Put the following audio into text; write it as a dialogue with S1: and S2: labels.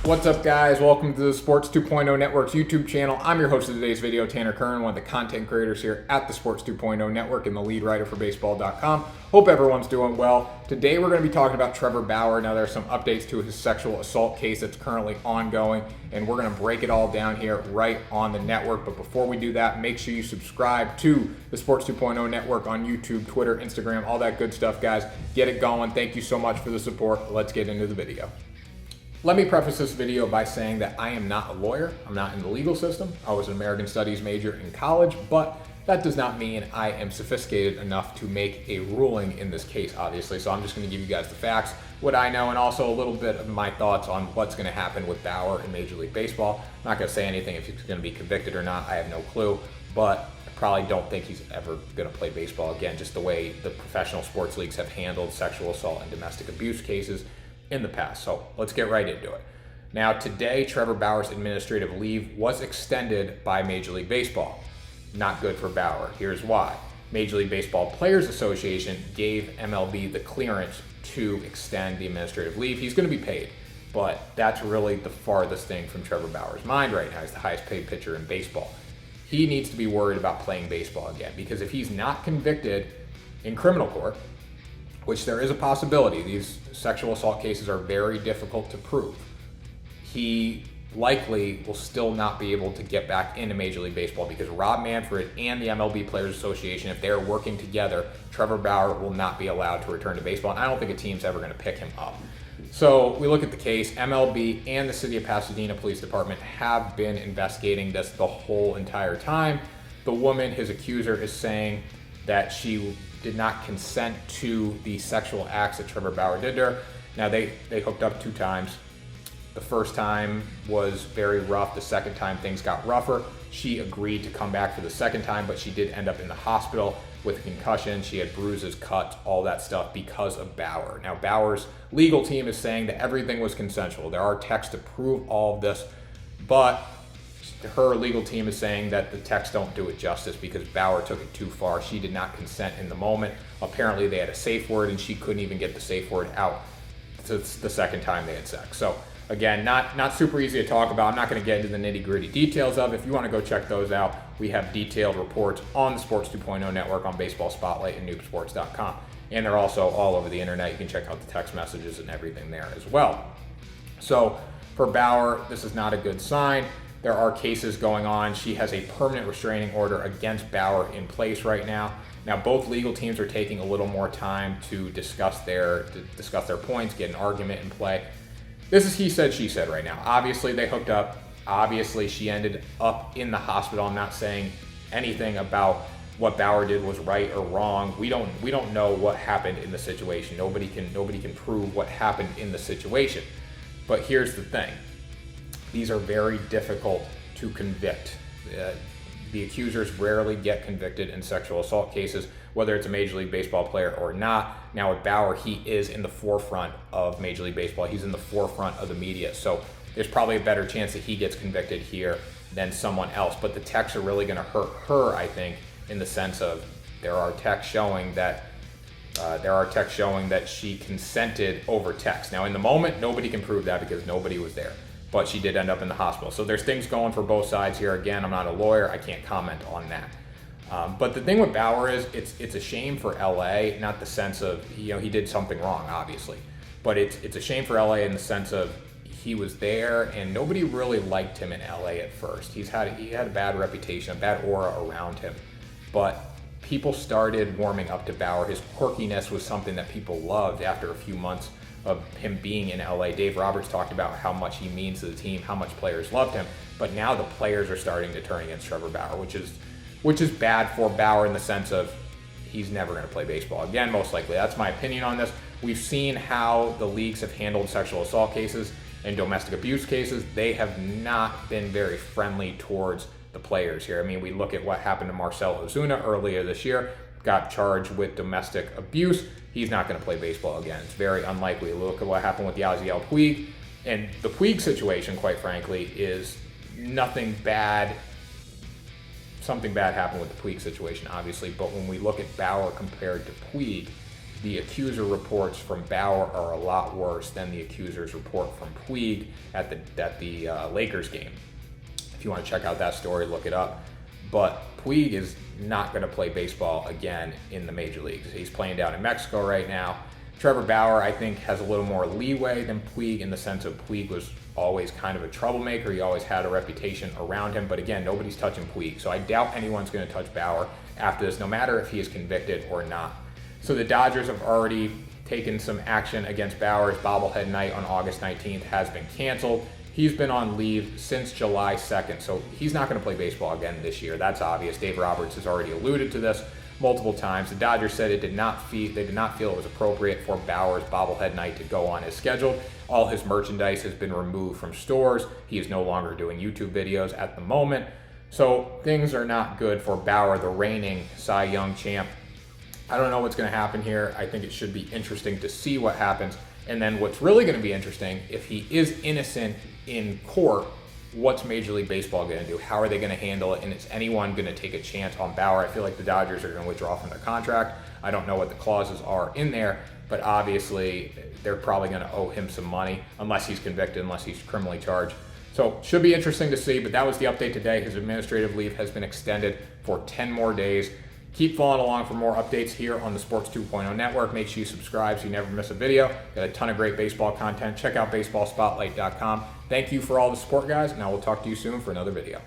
S1: What's up, guys? Welcome to the Sports 2.0 Network's YouTube channel. I'm your host of today's video, Tanner Kern, one of the content creators here at the Sports 2.0 Network and the lead writer for baseball.com. Hope everyone's doing well. Today we're going to be talking about Trevor Bauer. Now, there's some updates to his sexual assault case that's currently ongoing, and we're going to break it all down here right on the network. But before we do that, make sure you subscribe to the Sports 2.0 Network on YouTube, Twitter, Instagram, all that good stuff, guys. Get it going. Thank you so much for the support. Let's get into the video. Let me preface this video by saying that I am not a lawyer. I'm not in the legal system. I was an American Studies major in college, but that does not mean I am sophisticated enough to make a ruling in this case, obviously. So I'm just going to give you guys the facts, what I know, and also a little bit of my thoughts on what's going to happen with Bauer in Major League Baseball. I'm not going to say anything if he's going to be convicted or not. I have no clue, but I probably don't think he's ever going to play baseball again, just the way the professional sports leagues have handled sexual assault and domestic abuse cases in the past. So let's get right into it. Now, today, Trevor Bauer's administrative leave was extended by Major League Baseball. Not good for Bauer. Here's why. Major League Baseball Players Association gave MLB the clearance to extend the administrative leave. He's going to be paid, but that's really the farthest thing from Trevor Bauer's mind right now. He's the highest paid pitcher in baseball. He needs to be worried about playing baseball again, because if he's not convicted in criminal court, which there is a possibility, these sexual assault cases are very difficult to prove, he likely will still not be able to get back into Major League Baseball, because Rob Manfred and the MLB Players Association, if they're working together, Trevor Bauer will not be allowed to return to baseball, and I don't think a team's ever going to pick him up. So we look at the case. MLB and the City of Pasadena Police Department have been investigating this the whole entire time. The woman, his accuser, is saying that she did not consent to the sexual acts that Trevor Bauer did to her. Now, they hooked up 2 times. The first time was very rough. The second time, things got rougher. She agreed to come back for the second time, but she did end up in the hospital with a concussion. She had bruises, cuts, all that stuff because of Bauer. Now, Bauer's legal team is saying that everything was consensual. There are texts to prove all of this, but her legal team is saying that the texts don't do it justice because Bauer took it too far. She did not consent in the moment. Apparently, they had a safe word, and she couldn't even get the safe word out. It's the second time they had sex. So again, not super easy to talk about. I'm not going to get into the nitty-gritty details of it. If you want to go check those out, we have detailed reports on the Sports 2.0 Network, on Baseball Spotlight and noobsports.com. And they're also all over the internet. You can check out the text messages and everything there as well. So for Bauer, this is not a good sign. There are cases going on. She has a permanent restraining order against Bauer in place right now. Now, both legal teams are taking a little more time to discuss their points, get an argument in play. This is he said, she said right now. Obviously, they hooked up. Obviously, she ended up in the hospital. I'm not saying anything about what Bauer did was right or wrong. We don't know what happened in the situation. Nobody can prove what happened in the situation. But here's the thing. These are very difficult to convict. The accusers rarely get convicted in sexual assault cases, whether it's a Major League Baseball player or not. Now with Bauer, he is in the forefront of Major League Baseball. He's in the forefront of the media. So there's probably a better chance that he gets convicted here than someone else. But the texts are really going to hurt her, I think, in the sense of there are texts showing that she consented over text. Now in the moment, nobody can prove that because nobody was there, but she did end up in the hospital. So there's things going for both sides here. Again, I'm not a lawyer. I can't comment on that. But the thing with Bauer is it's a shame for LA, not the sense of, he did something wrong, obviously, but it's a shame for LA in the sense of he was there and nobody really liked him in LA at first. He had a bad reputation, a bad aura around him, but people started warming up to Bauer. His quirkiness was something that people loved after a few months of him being in LA. Dave Roberts talked about how much he means to the team, how much players loved him, but now the players are starting to turn against Trevor Bauer, which is bad for Bauer in the sense of he's never going to play baseball again, most likely. That's my opinion on this. We've seen how the leagues have handled sexual assault cases and domestic abuse cases. They have not been very friendly towards the players here. I mean, we look at what happened to Marcell Ozuna earlier this year, got charged with domestic abuse. He's not going to play baseball again. It's very unlikely. Look at what happened with Yasiel Puig. And the Puig situation, quite frankly, is nothing bad. Something bad happened with the Puig situation, obviously. But when we look at Bauer compared to Puig, the accuser reports from Bauer are a lot worse than the accuser's report from Puig at the Lakers game. If you want to check out that story, look it up. But Puig is not going to play baseball again in the major leagues. He's playing down in Mexico right now. Trevor Bauer, I think, has a little more leeway than Puig in the sense of Puig was always kind of a troublemaker. He always had a reputation around him. But again, nobody's touching Puig. So I doubt anyone's going to touch Bauer after this, no matter if he is convicted or not. So the Dodgers have already taken some action against Bauer's bobblehead night on August 19th has been canceled. He's been on leave since July 2nd, so he's not going to play baseball again this year. That's obvious. Dave Roberts has already alluded to this multiple times. The Dodgers said they did not feel it was appropriate for Bauer's bobblehead night to go on as scheduled. All his merchandise has been removed from stores. He is no longer doing YouTube videos at the moment. So things are not good for Bauer, the reigning Cy Young champ. I don't know what's going to happen here. I think it should be interesting to see what happens. And then what's really going to be interesting, if he is innocent in court, what's Major League Baseball going to do? How are they going to handle it? And is anyone going to take a chance on Bauer? I feel like the Dodgers are going to withdraw from their contract. I don't know what the clauses are in there, but obviously they're probably going to owe him some money unless he's convicted, unless he's criminally charged. So should be interesting to see, but that was the update today. His administrative leave has been extended for 10 more days. Keep following along for more updates here on the Sports 2.0 Network. Make sure you subscribe so you never miss a video. Got a ton of great baseball content. Check out baseballspotlight.com. Thank you for all the support, guys, and I will talk to you soon for another video.